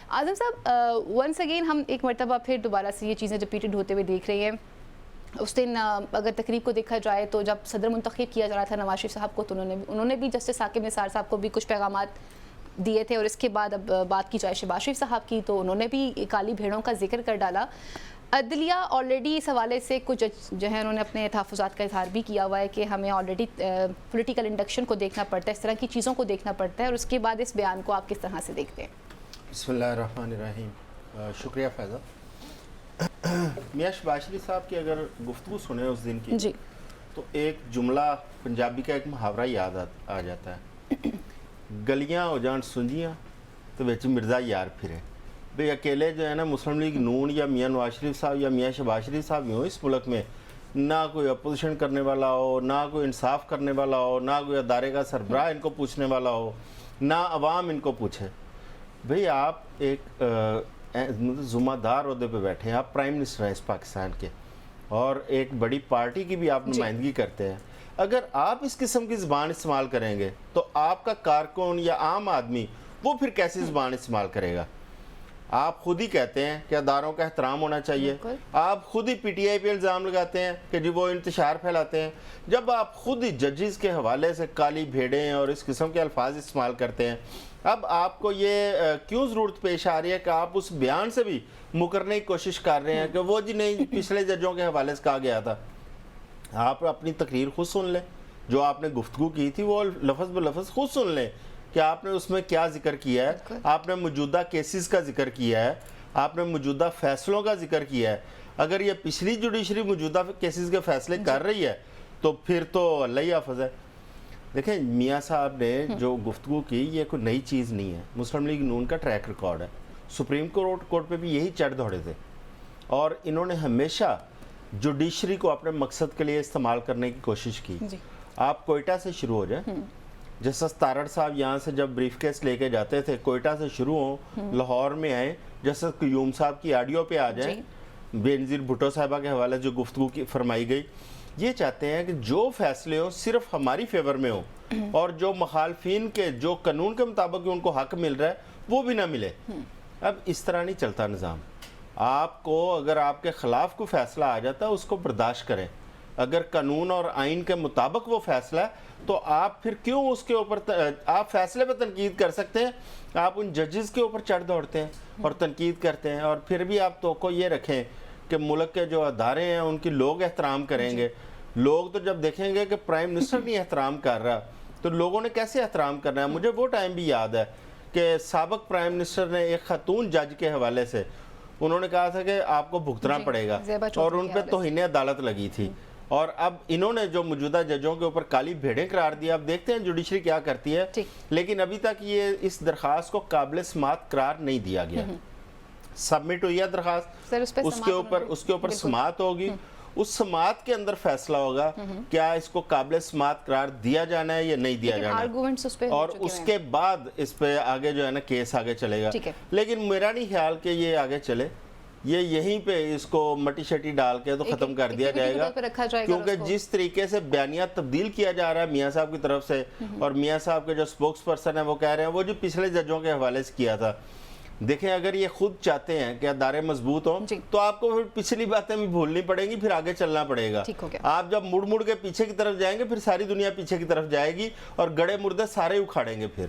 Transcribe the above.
आज़म साहब, once again हम एक मरतबा फिर दोबारा से ये चीज़ें रिपीटेड होते हुए देख रहे हैं। उस दिन अगर तकरीब को देखा जाए तो जब सदर मुंतखब किया जा रहा था नवाज शरीफ साहब को, तो उन्होंने भी जस्टिस साकिब निसार साहब को भी कुछ पैगामात दिए थे। और इसके बाद अब बात की जाए शहबाज शरीफ साहब की, तो उन्होंने भी काली भेड़ों का जिक्र कर डाला। अदलिया ऑलरेडी इस हवाले से कुछ जो है उन्होंने अपने तहफ़्फ़ुज़ात का इज़हार भी किया हुआ है कि हमें ऑलरेडी पॉलिटिकल इंडक्शन को देखना पड़ता है, इस तरह की चीज़ों को देखना पड़ता है। और उसके बाद इस बयान को आप किस तरह से देखते हैं? बिस्मिल्लाहिर्रहमानिर्रहीम। शुक्रिया फ़ैज़ा। मियां शहबाज शरीफ साहब की अगर गुफ्तगू सुने उस दिन की जी, तो एक जुमला पंजाबी का एक मुहावरा याद आ जाता है, गलियां हो जान सुंजियां तो विच मिर्ज़ा यार फिरे। भाई अकेले जो है ना मुस्लिम लीग नून या मियां नवाज शरीफ साहब या मियां शहबाज शरीफ साहब हो इस मुल्क में, ना कोई अपोजिशन करने वाला हो, ना कोई इंसाफ करने वाला हो, ना कोई अदारे का सरबराह इनको पूछने वाला हो, ना अवाम इनको पूछे। भाई आप एक ज़िम्मेदार ओहदे पे बैठे हैं, आप प्राइम मिनिस्टर हैं इस पाकिस्तान के और एक बड़ी पार्टी की भी आप नुमाइंदगी करते हैं। अगर आप इस किस्म की ज़बान इस्तेमाल करेंगे तो आपका कारकुन या आम आदमी वो फिर कैसी ज़बान इस्तेमाल करेगा? आप खुद ही कहते हैं कि अदारों का एहतराम होना चाहिए, आप खुद ही पीटीआई पे इल्ज़ाम लगाते हैं कि जी वो इंतशार फैलाते हैं, जब आप खुद ही जजेस के हवाले से काली भेड़ें और इस किस्म के अल्फाज इस्तेमाल करते हैं। अब आपको ये क्यों ज़रूरत पेश आ रही है कि आप उस बयान से भी मुकरने की कोशिश कर रहे हैं कि वो जी नहीं पिछले जजों के हवाले से कहा गया था। आप अपनी तकरीर खुद सुन लें, जो आपने गुफ्तगू की थी वो लफ्ज़ ब लफ्ज़ खुद सुन लें कि आपने उसमें क्या जिक्र किया है। आपने मौजूदा केसेस का जिक्र किया है, आपने मौजूदा फ़ैसलों का जिक्र किया है। अगर ये पिछली जुडिशरी मौजूदा केसेस के फ़ैसले कर रही है तो फिर तो अल्लाह ही हाफ़िज़ है। देखें मियाँ साहब ने जो गुफ्तगू की ये कोई नई चीज़ नहीं है, मुस्लिम लीग नून का ट्रैक रिकॉर्ड है। सुप्रीम कोर्ट पे भी यही चढ़ दौड़े थे और इन्होंने हमेशा जुडिशरी को अपने मकसद के लिए इस्तेमाल करने की कोशिश की। आप कोयटा से शुरू हो जाए, जैसा तारड़ साहब यहाँ से जब ब्रीफ केस लेके जाते थे कोयटा से शुरू हो, लाहौर में आए, जैसे क्यूम साहब की ऑडियो पे आ जाए, बेनज़ीर भुट्टो साहिबा के हवाले जो गुफ्तगू की फरमाई गई। ये चाहते हैं कि जो फैसले हो सिर्फ हमारी फेवर में हो और जो मुखालफिन के जो कानून के मुताबिक उनको हक मिल रहा है वो भी ना मिले। अब इस तरह नहीं चलता निज़ाम। आपको अगर आपके ख़िलाफ़ कोई फ़ैसला आ जाता है उसको बर्दाश्त करें, अगर कानून और आइन के मुताबिक वो फ़ैसला है तो आप फिर क्यों उसके ऊपर आप फ़ैसले पर तनकीद कर सकते हैं, आप उन जजेस के ऊपर चढ़ दौड़ते हैं और तनकीद करते हैं। और फिर भी आप तो ये रखें कि मुल्क के जो अदारे हैं उनकी लोग एहतराम करेंगे। लोग तो जब देखेंगे कि प्राइम मिनिस्टर नहीं एहतराम कर रहा तो लोगों ने कैसे एहतराम करना है? मुझे वो टाइम भी याद है कि साबिक प्राइम मिनिस्टर ने एक खातून जज के हवाले से उन्होंने कहा था कि आपको भुगतना पड़ेगा और उन पर तौहीन अदालत लगी थी। और अब इन्होंने जो मौजूदा जजों के ऊपर काली भेड़ें करार दिया। अब देखते हैं जुडिशरी क्या करती है, लेकिन अभी तक ये इस दरख्वास्त को काबिल समात करार नहीं दिया गया। सबमिट हुई है दरख्वास्त, उसके ऊपर समात होगी, उस समात के अंदर फैसला होगा क्या इसको काबिल समात करार दिया जाना है या नहीं दिया जाना है, और उसके बाद इस पे आगे जो है ना केस आगे चलेगा। लेकिन मेरा नहीं ख्याल कि ये आगे चले, ये यहीं पे इसको मटी शटी डाल के तो ख़त्म कर दिया जाएगा, क्योंकि जिस तरीके से बयानिया तब्दील किया जा रहा है मियाँ साहब की तरफ से, और मियाँ साहब के जो स्पोक्स पर्सन है वो कह रहे हैं वो जो पिछले जजों के हवाले से किया था। देखें अगर ये खुद चाहते हैं कि अदारे मजबूत हों तो आपको फिर पिछली बातें भी भूलनी पड़ेंगी, फिर आगे चलना पड़ेगा। आप जब मुड़ मुड़ के पीछे की तरफ जाएंगे फिर सारी दुनिया पीछे की तरफ जाएगी और गड़े मुर्दे सारे उखाड़ेंगे फिर।